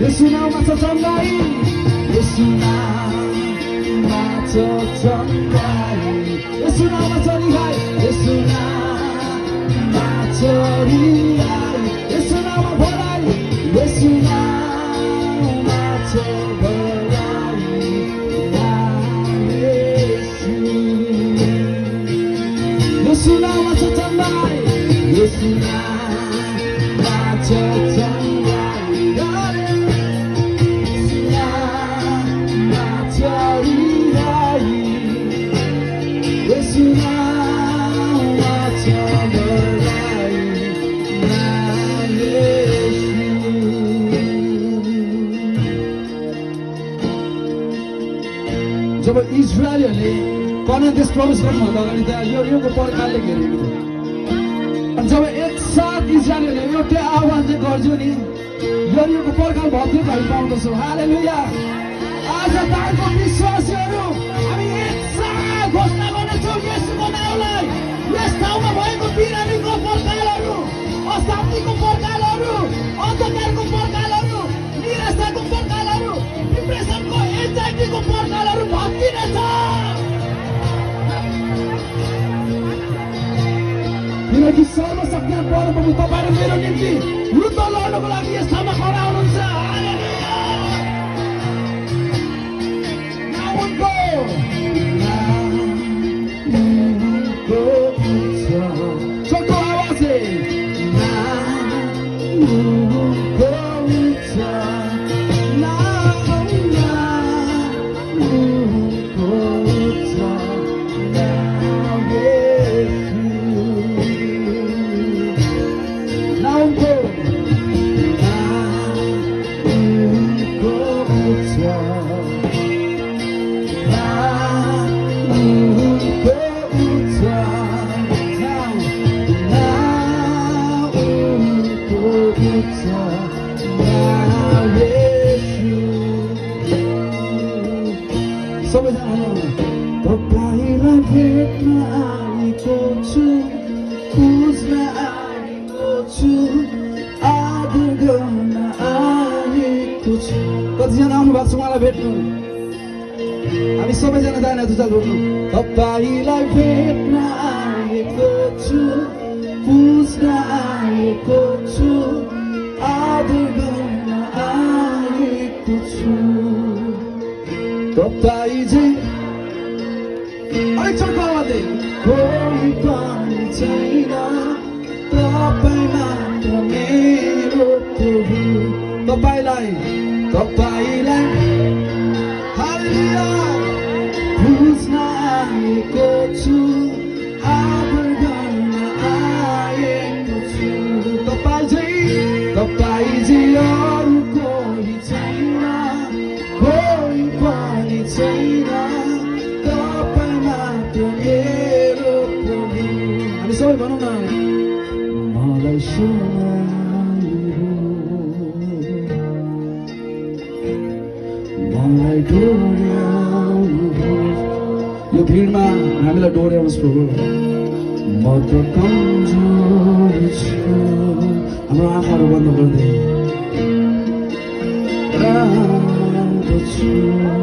यसु नाउँमा छ चङ्गाई यसु नाउँमा छ चङ्गाई यसु नाउँमा छ रिहाई यसु नाउँमा छ रिहाई यसु नाउँमा भलाइ यसु नाउँमा छ भलाइ यसु नाउँमा छ चङ्गाई यसु नाउँमा छ चङ्गाई यसु नाउँमा छ रिहाई यसु नाउँमा छ भलाइ जब इजरायलीहरूले कनान देश प्रवेश गर्नुभन्दा अगाडि त योको पर्खालले घेरेको थियो अनि जब एकसाथ इजरायलीहरूले एउटै आवाज गर्छौँ नि योको पर्खाल भत्रै हामी पाउँदछौँ हालेलुया आज ताको विश्वासीहरू हामी एकसाथ घोषणा गर्नेछौँ येशूको नाउँलाई यस ठाउँमा भएको बिरामीको पर्खालहरू अशान्तिको पर्खालहरू अन्धकारको पर्खालहरू निराशाको पर्खालहरू डिप्रेसनको एन्जाइटीको पर्खालहरू भत्किनेछ किनकि सर्वशक्ति परमप्रभु तपाईँ र मेरो निम्ति युद्ध लड्नको लागि यस ठाउँमा खडा हुनुहुन्छ छोटो आवाजले तपाईँलाई भेट्न आएको छु बुझ्न आएको छु आदर गर्न आएको छु कतिजना आउनु भएको छ उहाँलाई भेट्नु हामी सबैजना दाहिना दुजा गर्नु तपाईँलाई भेट्न आएको छु बुझ्न आएको छु आदर गर्न आएको छु तपाईँ चाहिँ अलिक छोटो आवाजले कोही पनि छैन तपाईँ मात्र मेरो प्रभु तपाईँलाई हालेलुया बुझ्न आएको छु आदर गर्न आएको छु तपाईँ चाहिँ अरू कोही छैन कोही पनि छैन तपाईँ मात्र मेरो प्रभु हामी सबै भनौँ न मलाई मलाई डोर्याउनुहोस् यो भिडमा हामीलाई डोर्याउनुहोस् प्रभु म त कमजोर छु हाम्रो आँखाहरू बन्द गर्दै छु